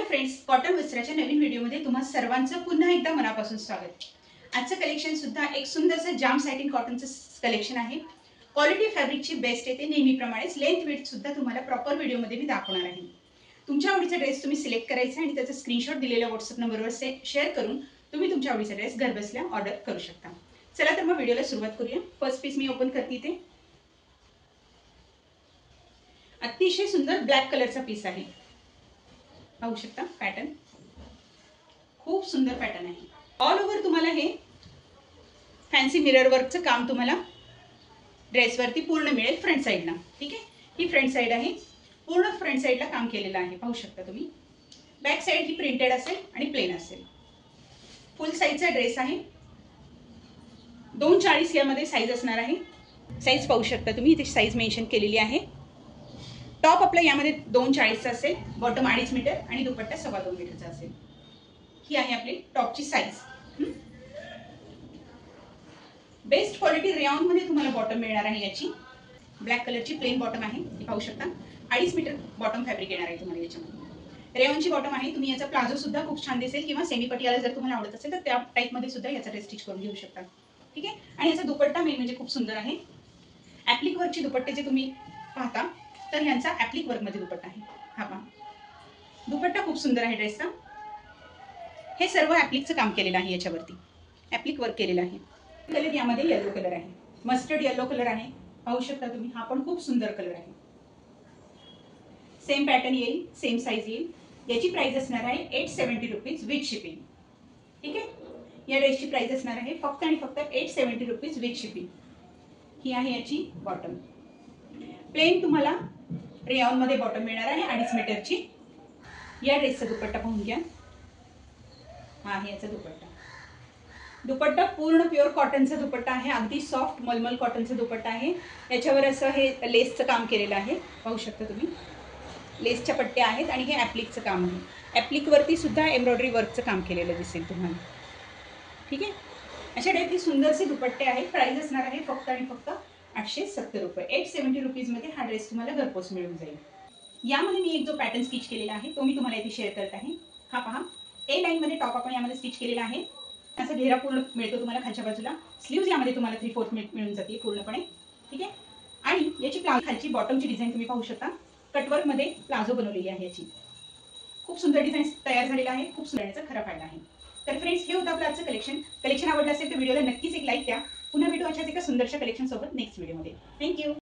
Friends, cotton वस्त्राच्या नवीन व्हिडिओमध्ये तुम्हा सर्वांचं पुन्हा एकदा मनापासून स्वागत। आजचं कलेक्शन सुद्धा एक सुंदरसं जाम सॅटिन कॉटनचं कलेक्शन आहे। क्वालिटी फॅब्रिकची बेस्ट येते नेहमीप्रमाणेच। लेंथ विड्थ सुद्धा तुम्हाला प्रॉपर व्हिडिओमध्ये मी दाखवणार आहे। तुमच्या आवडीचा ड्रेस तुम्ही सिलेक्ट करायचा आणि त्याचा स्क्रीनशॉट दिलेल्या व्हॉट्सअप नंबरवर शेअर करून तुम्ही तुमच्या आवडीचा ड्रेस घरबसल्या ऑर्डर करू शकता। चला तर मग व्हिडिओला सुरुवात करूया। फर्स्ट पीस मी ओपन करते इथे। अतिशय सुंदर ब्लॅक कलरचा पीस आहे। पाहू शकता पॅटर्न खूप सुंदर पॅटर्न आहे। ऑल ओव्हर तुम्हाला हे फॅन्सी मिरर वर्कचं काम तुम्हाला ड्रेसवरती पूर्ण मिळेल फ्रंट साइडला। ठीक आहे, ही फ्रंट साइड आहे। पूर्ण फ्रंट साइडला काम केलेलं आहे। पाहू शकता तुम्ही। बॅक साइड ही प्रिंटेड असेल आणि प्लेन असेल। फुल साइजचा ड्रेस आहे। 240 यामध्ये साइज असणार आहे। साइज पाहू शकता तुम्ही, इथे साइज मेन्शन केलेली आहे। टॉप आपला यामध्ये 240 चा असेल, बॉटम 2.5 मीटर आणि दुपट्टा 2.25 मीटरचा असेल। ही आहे आपली टॉपची साइज। बेस्ट क्वालिटी रेयॉन मध्ये तुम्हाला बॉटम मिळणार आहे। याची ब्लॅक कलरची प्लेन बॉटम आहे। ही पाहू शकता 2.5 मीटर बॉटम फॅब्रिक येणार आहे तुम्हाला याच्यामध्ये। रेयॉनची बॉटम आहे। तुम्ही याचा प्लाझो सुद्धा खूप छान दिसेल किंवा सेमी पटियाला जर तुम्हाला आवडत असेल तर त्या टाइप मध्ये सुद्धा याचा ड्रेस स्टिच करून घेऊ शकता। ठीक आहे, आणि याचा दुपट्टा मेन म्हणजे खूप सुंदर आहे। ऍप्लिक वर्कचे दुपट्टे जे तुम्ही पाहता तर यांचा ऍप्लिक वर्क मध्ये दुपट्टा आहे। हा पहा, दुपट्टा खूप सुंदर आहे ड्रेसचा। हे सर्व ऍप्लिकचं काम केलेलं आहे। याच्यावरती ऍप्लिक वर्क केलेलं आहे। कलर यामध्ये येलो कलर आहे, मस्टर्ड येलो कलर आहे। पाहू शकता तुम्ही, हा पण खूप सुंदर कलर आहे। सेम पॅटर्न येईल, सेम साइज येईल। याची प्राइस असणार आहे 870 रुपीज विथ शिपिंग। ठीक आहे, या ड्रेसची प्राइस असणार आहे फक्त आणि फक्त 870 रुपीज विथ शिपिंग। ही आहे याची बॉटम। प्लेन तुम्हाला रेयॉन मध्ये बॉटम मिळणार आहे 2.5 मीटरची। या ड्रेसचा दुपट्टा पाहून घ्या। हा आहे याचा दुपट्टा। दुपट्टा पूर्ण प्युअर कॉटनचा दुपट्टा आहे। अगदी सॉफ्ट मलमल कॉटनचा दुपट्टा आहे। याच्यावर असं हे लेसचं काम केलेलं आहे। पाहू शकता तुम्ही, लेसच्या पट्ट्या आहेत आणि हे ऍप्लिकचं काम आहे। ऍप्लिक वरती सुद्धा एम्ब्रॉयडरी वर्कचं काम केलेलं दिसेल तुम्हाला। ठीक आहे, अशा टाईप ही सुंदरसे दुपट्टे आहेत। प्राइस असणार आहे फक्त आणि फक्त 870 रुपये। 870 रुपीज मध्ये हा ड्रेस तुम्हाला घरपोच मिळून जाईल। यामध्ये मी एक जो पॅटर्न स्टिच केलेला आहे तो मी तुम्हाला इथे शेअर करत आहे। हा पहा, ए लाईन मध्ये टॉप आपण यामध्ये स्टिच केलेला आहे। असा घेरा पूर्ण मिळतो तुम्हाला खालच्या बाजूला। स्लीव्ज यामध्ये तुम्हाला 3/4 मिळून जाते पूर्णपणे। ठीक आहे, आणि याची खालची बॉटमची डिझाइन तुम्ही पाहू शकता। कटवर्क मध्ये प्लाझो बनवलेली आहे याची। खूप सुंदर डिझाइन तयार झालेला आहे। खूप सुंदर याचा खरा फायदा आहे। तर फ्रेंड्स, हे होतं आपलं आजचं कलेक्शन आवडलं असेल तर व्हिडिओला नक्कीच एक लाईक द्या। पुन्हा भेटू अशाच एका सुंदरशा कलेक्शन सोबत नेक्स्ट व्हिडिओमध्ये। थँक्यू।